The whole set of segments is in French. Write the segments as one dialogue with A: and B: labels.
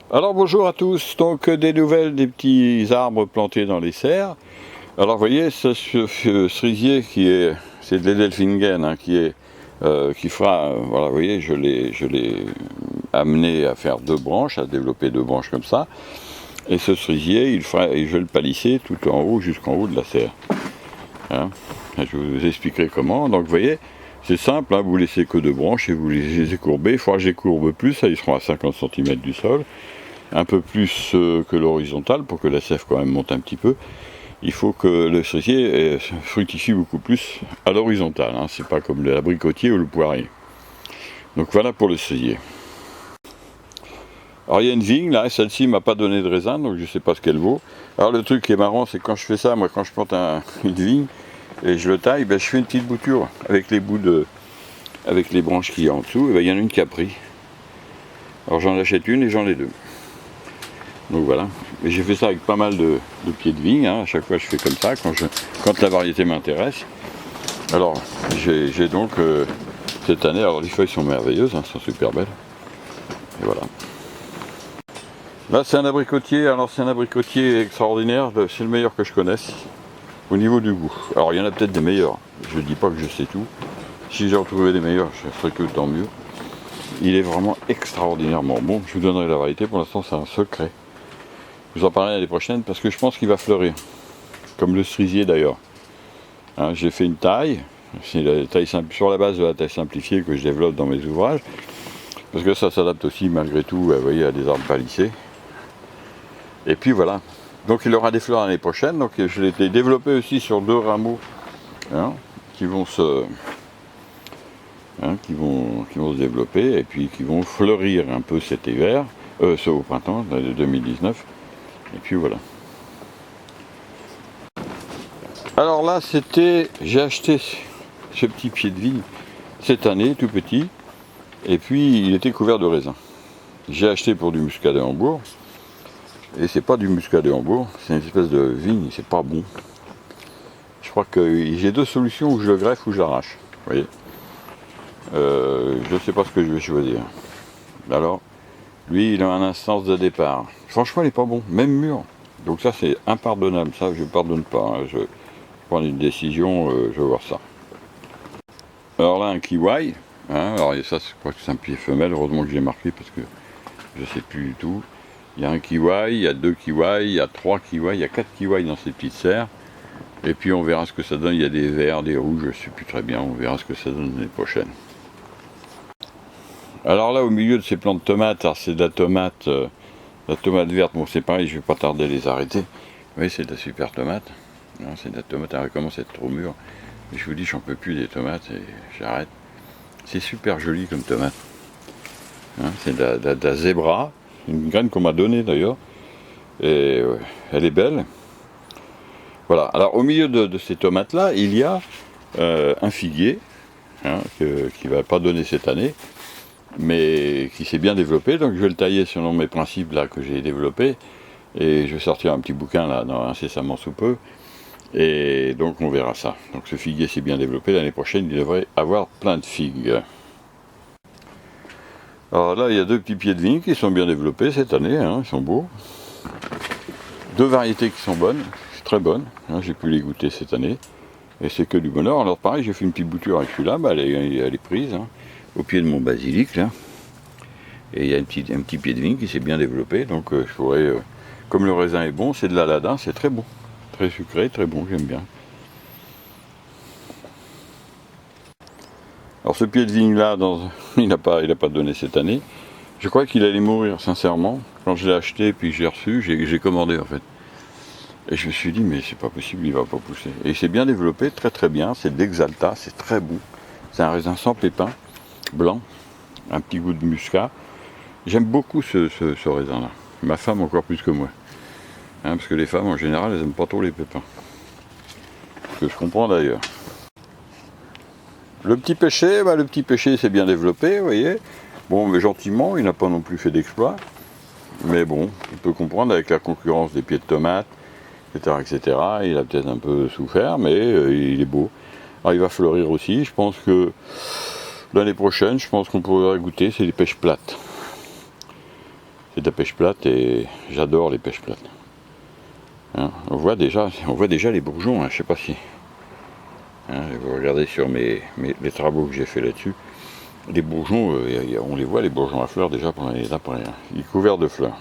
A: Alors bonjour à tous, donc des nouvelles des petits arbres plantés dans les serres. Alors vous voyez, ce cerisier c'est de l'Edelfingen, hein, qui fera, voilà, vous voyez, je l'ai amené à faire 2 branches, à développer 2 branches comme ça. Et ce cerisier, je vais le palisser tout en haut, jusqu'en haut de la serre. Hein. Je vous expliquerai comment. Donc vous voyez, c'est simple, hein, vous laissez que 2 branches et vous les courbez. Il faudra que je les courbe plus, ça, ils seront à 50 cm du sol. Un peu plus que l'horizontale pour que la sève quand même monte un petit peu. Il faut que le cerisier fructifie beaucoup plus à l'horizontale, hein. C'est pas comme l'abricotier ou le poirier. Donc voilà pour le cerisier. Alors il y a une vigne là, celle-ci m'a pas donné de raisin, donc je sais pas ce qu'elle vaut. Alors le truc qui est marrant, c'est quand je fais ça, moi quand je plante une vigne et je le taille, ben, je fais une petite bouture avec les avec les branches qu'il y a en dessous, et ben, il y en a une qui a pris. Alors j'en achète une et j'en ai 2. Donc voilà, et j'ai fait ça avec pas mal de pieds de vigne, hein. À chaque fois je fais comme ça quand la variété m'intéresse. Alors j'ai donc cette année, alors les feuilles sont merveilleuses, hein, sont super belles. Et voilà. Là c'est un abricotier, alors c'est un abricotier extraordinaire, c'est le meilleur que je connaisse au niveau du goût. Alors il y en a peut-être des meilleurs, je ne dis pas que je sais tout. Si j'ai retrouvé des meilleurs, je ferai que tant mieux. Il est vraiment extraordinairement bon, je vous donnerai la variété, pour l'instant c'est un secret. Je vous en parlerai l'année prochaine parce que je pense qu'il va fleurir, comme le cerisier d'ailleurs. Hein, j'ai fait une taille, c'est la taille sur la base de la taille simplifiée que je développe dans mes ouvrages, parce que ça s'adapte aussi malgré tout, vous voyez, à des arbres palissés. Et puis voilà, donc il aura des fleurs l'année prochaine, donc je l'ai développé aussi sur 2 rameaux, hein, qui vont se développer et puis qui vont fleurir un peu cet hiver, au printemps de 2019. Et puis voilà. Alors là, j'ai acheté ce petit pied de vigne cette année, tout petit, et puis il était couvert de raisins. J'ai acheté pour du muscadet Hambourg, et c'est pas du muscadet Hambourg, c'est une espèce de vigne, c'est pas bon. Je crois que j'ai 2 solutions, où je le greffe ou je l'arrache. Vous voyez, je ne sais pas ce que je vais choisir. Alors, lui, il a un instance de départ. Franchement, il n'est pas bon, même mûr. Donc ça, c'est impardonnable. Ça, je ne pardonne pas. Hein. Je prends une décision, je vais voir ça. Alors là, un kiwi. Hein, alors ça, je crois que c'est un pied femelle. Heureusement que j'ai marqué parce que je ne sais plus du tout. Il y a un kiwi, il y a 2 kiwis, il y a 3 kiwis, il y a 4 kiwis dans ces petites serres. Et puis on verra ce que ça donne. Il y a des verts, des rouges, je ne sais plus très bien. On verra ce que ça donne l'année prochaine. Alors là, au milieu de ces plants de tomates, c'est de la tomate verte. Bon, c'est pareil, je vais pas tarder à les arrêter. Oui, c'est de la super tomate. Non, c'est de la tomate, elle commence à être trop mûre. Mais je vous dis, j'en peux plus des tomates et j'arrête. C'est super joli comme tomate. Hein, c'est de la zébra, une graine qu'on m'a donnée d'ailleurs. Et elle est belle. Voilà, alors au milieu de ces tomates-là, il y a un figuier, hein, qui ne va pas donner cette année, mais qui s'est bien développé, donc je vais le tailler selon mes principes là que j'ai développés, et je vais sortir un petit bouquin là incessamment sous peu, et donc on verra ça. Donc ce figuier s'est bien développé, l'année prochaine il devrait avoir plein de figues. Alors là il y a 2 petits pieds de vigne qui sont bien développés cette année, hein, ils sont beaux. 2 variétés qui sont bonnes, très bonnes, hein, j'ai pu les goûter cette année, et c'est que du bonheur. Alors pareil, j'ai fait une petite bouture avec celui-là, bah, elle est prise, hein, au pied de mon basilic là. Et il y a un petit pied de vigne qui s'est bien développé, donc je pourrais, comme le raisin est bon, c'est de l'Aladin, c'est très bon, très sucré, très bon, j'aime bien. Alors ce pied de vigne là, il n'a pas donné cette année. Je crois qu'il allait mourir, sincèrement. Quand je l'ai acheté puis que j'ai reçu, j'ai commandé en fait. Et je me suis dit, mais c'est pas possible, il va pas pousser. Et il s'est bien développé, très très bien, c'est d'Exalta, c'est très bon. C'est un raisin sans pépins, blanc, un petit goût de muscat. J'aime beaucoup ce raisin-là. Ma femme encore plus que moi. Hein, parce que les femmes, en général, elles n'aiment pas trop les pépins. Ce que je comprends d'ailleurs. Le petit péché s'est bien développé, vous voyez. Bon, mais gentiment, il n'a pas non plus fait d'exploit. Mais bon, on peut comprendre avec la concurrence des pieds de tomates, etc., etc. Il a peut-être un peu souffert, mais il est beau. Alors il va fleurir aussi. Je pense que l'année prochaine, je pense qu'on pourrait goûter, c'est des pêches plates. de la pêche plate et j'adore les pêches plates. Hein, on voit déjà les bourgeons, hein, je sais pas si. Hein, vous regardez sur les travaux que j'ai fait là-dessus. Les bourgeons, on les voit, les bourgeons à fleurs déjà pendant les après. Hein. Il est couvert de fleurs.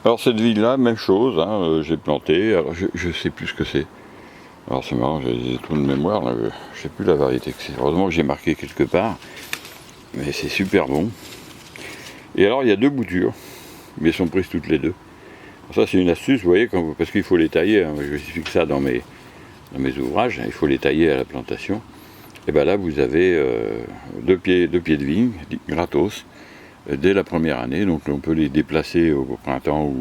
A: Alors cette ville-là, même chose, hein, j'ai planté, alors je sais plus ce que c'est. Alors c'est marrant, j'ai des trous de mémoire, là, je sais plus la variété que c'est. Heureusement que j'ai marqué quelque part, mais c'est super bon. Et alors il y a deux boutures, mais elles sont prises toutes les deux. Alors, ça c'est une astuce, vous voyez, parce qu'il faut les tailler, hein, je explique ça dans mes ouvrages, il faut les tailler à la plantation. Et bien là vous avez deux pieds de vigne, gratos, dès la première année, donc on peut les déplacer au printemps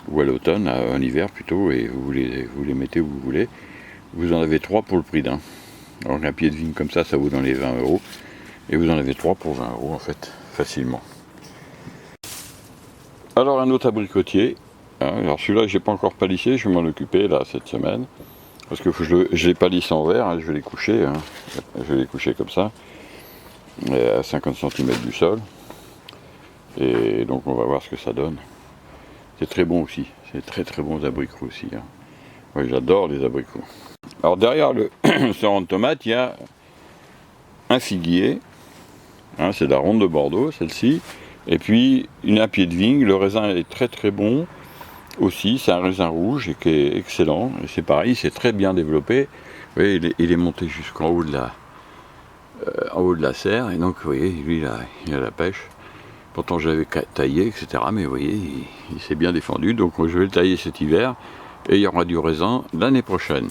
A: ou à l'automne, en hiver plutôt, et vous les mettez où vous voulez. Vous en avez 3 pour le prix d'un. Alors un pied de vigne comme ça vaut dans les 20 €. Et vous en avez 3 pour 20 € en fait, facilement. Alors un autre abricotier. Hein, alors celui-là j'ai pas encore palissé, je vais m'en occuper là cette semaine. Parce que je les palisse en verre, hein, je vais les coucher. Hein, je vais les coucher comme ça, à 50 cm du sol. Et donc on va voir ce que ça donne. C'est très bon aussi, c'est très très bons abricots aussi. Hein. Ouais, j'adore les abricots. Alors derrière ce rang de tomates, il y a un figuier, hein, c'est la ronde de Bordeaux, celle-ci, et puis un pied de vigne. Le raisin est très très bon aussi, c'est un raisin rouge et qui est excellent, et c'est pareil, c'est très bien développé. Vous voyez, il est monté jusqu'en haut de la serre, et donc vous voyez, lui il a la pêche. Pourtant j'avais taillé, etc. Mais vous voyez, il s'est bien défendu, donc je vais le tailler cet hiver, et il y aura du raisin l'année prochaine.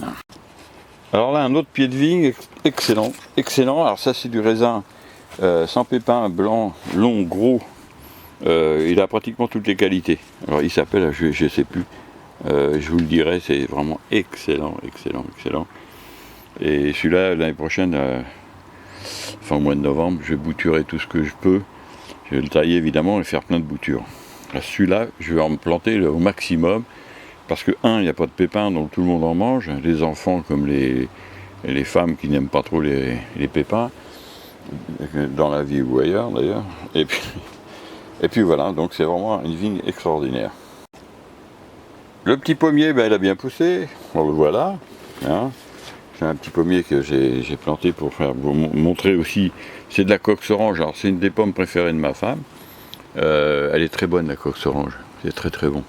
A: Alors là, un autre pied de vigne, excellent, excellent. Alors ça c'est du raisin sans pépins, blanc, long, gros. Il a pratiquement toutes les qualités. Alors il s'appelle, je ne sais plus, je vous le dirai, c'est vraiment excellent, excellent, excellent. Et celui-là, l'année prochaine, fin au mois de novembre, je vais bouturer tout ce que je peux. Je vais le tailler évidemment et faire plein de boutures. Celui-là, je vais en planter au maximum. Parce que, il n'y a pas de pépins, donc tout le monde en mange. Les enfants comme les femmes qui n'aiment pas trop les pépins, dans la vie ou ailleurs d'ailleurs. Et puis voilà, donc c'est vraiment une vigne extraordinaire. Le petit pommier, il a bien poussé, on le voit là. Hein. C'est un petit pommier que j'ai planté pour vous montrer aussi. C'est de la coque orange, alors c'est une des pommes préférées de ma femme. Elle est très bonne la coque orange, c'est très très bon.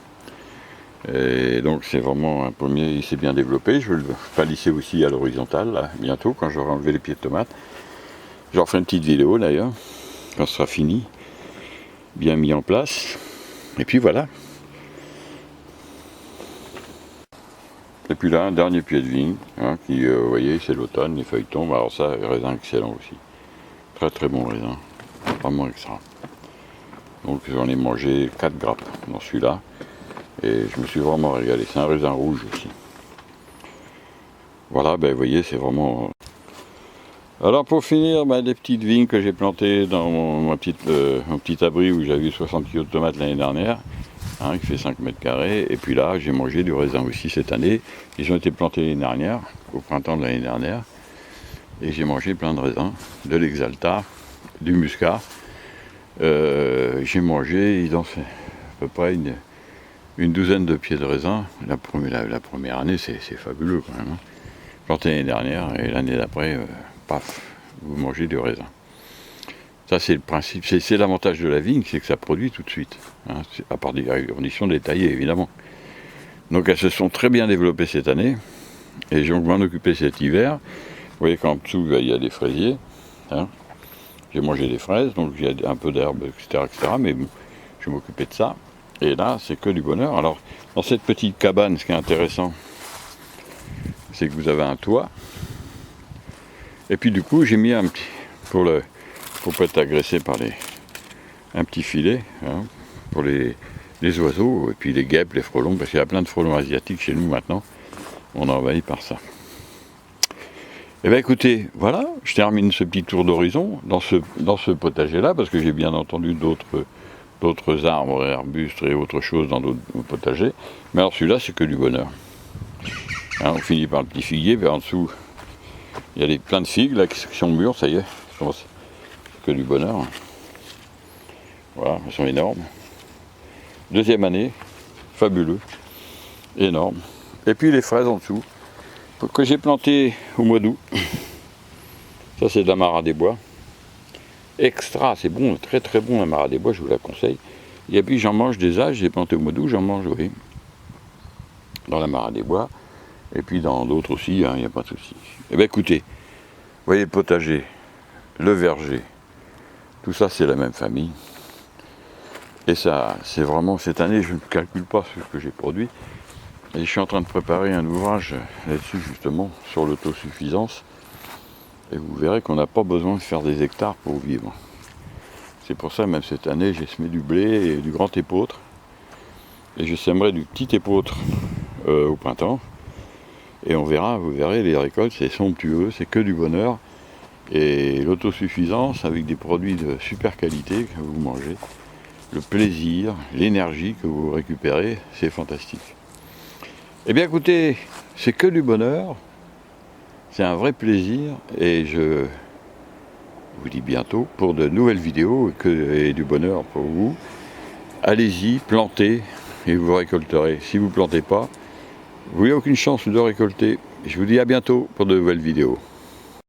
A: Et donc c'est vraiment un pommier, il s'est bien développé. Je vais le palisser aussi à l'horizontale, là, bientôt, quand j'aurai enlevé les pieds de tomates. J'en ferai une petite vidéo d'ailleurs, quand ce sera fini, bien mis en place. Et puis voilà. Et puis là, un dernier pied de vigne, hein, qui, vous voyez, c'est l'automne, les feuilles tombent. Alors ça, raisin excellent aussi. Très très bon raisin, vraiment extra. Donc j'en ai mangé 4 grappes dans celui-là. Et je me suis vraiment régalé. C'est un raisin rouge aussi. Voilà, vous voyez, c'est vraiment... Alors pour finir, des petites vignes que j'ai plantées dans mon petit abri où j'avais eu 60 kg de tomates l'année dernière, hein, qui fait 5 mètres carrés. Et puis là, j'ai mangé du raisin aussi cette année. Ils ont été plantés l'année dernière, au printemps de l'année dernière. Et j'ai mangé plein de raisins, de l'exalta, du muscat. J'ai mangé, ils ont fait à peu près une douzaine de pieds de raisin. La première année, c'est fabuleux quand même. Hein. Planté l'année dernière et l'année d'après, paf, vous mangez du raisin. Ça, c'est le principe. C'est l'avantage de la vigne, c'est que ça produit tout de suite. Hein, à part des conditions détaillées, évidemment. Donc elles se sont très bien développées cette année. Et je vais m'en occuper cet hiver. Vous voyez qu'en dessous, il y a des fraisiers. Hein. J'ai mangé des fraises, donc il y a un peu d'herbe, etc., etc. Mais bon, je vais m'occuper de ça. Et là, c'est que du bonheur. Alors, dans cette petite cabane, ce qui est intéressant, c'est que vous avez un toit. Et puis du coup, j'ai mis un petit, pour pas être agressé par un petit filet, hein, pour les oiseaux, et puis les guêpes, les frelons, parce qu'il y a plein de frelons asiatiques chez nous maintenant. On est envahi par ça. Eh bien écoutez, voilà, je termine ce petit tour d'horizon dans ce potager-là, parce que j'ai bien entendu d'autres arbres, arbustes et autres choses dans d'autres potagers. Mais alors celui-là, c'est que du bonheur. Hein, on finit par le petit figuier, puis en dessous, il y a plein de figues là, qui sont mûres, ça y est. C'est que du bonheur. Voilà, elles sont énormes. Deuxième année, fabuleux, énorme. Et puis les fraises en dessous, que j'ai plantées au mois d'août. Ça c'est de la Mara des Bois. Extra, c'est bon, très très bon la Mara des Bois, je vous la conseille. Et puis j'en mange des âges, j'ai planté au mois d'août, j'en mange, oui. Dans la Mara des Bois. Et puis dans d'autres aussi, il n'y a pas de souci. Eh bien écoutez, vous voyez le potager, le verger, tout ça c'est la même famille. Et ça, c'est vraiment, cette année, je ne calcule pas ce que j'ai produit. Et je suis en train de préparer un ouvrage là-dessus, justement, sur l'autosuffisance. Et vous verrez qu'on n'a pas besoin de faire des hectares pour vivre. C'est pour ça, même cette année, j'ai semé du blé et du grand épeautre. Et je sèmerai du petit épeautre au printemps. Et on verra, vous verrez, les récoltes, c'est somptueux, c'est que du bonheur. Et l'autosuffisance, avec des produits de super qualité que vous mangez, le plaisir, l'énergie que vous récupérez, c'est fantastique. Eh bien écoutez, c'est que du bonheur, c'est un vrai plaisir, et je vous dis bientôt pour de nouvelles vidéos et du bonheur pour vous. Allez-y, plantez, et vous récolterez. Si vous ne plantez pas, vous n'avez aucune chance de récolter. Je vous dis à bientôt pour de nouvelles vidéos.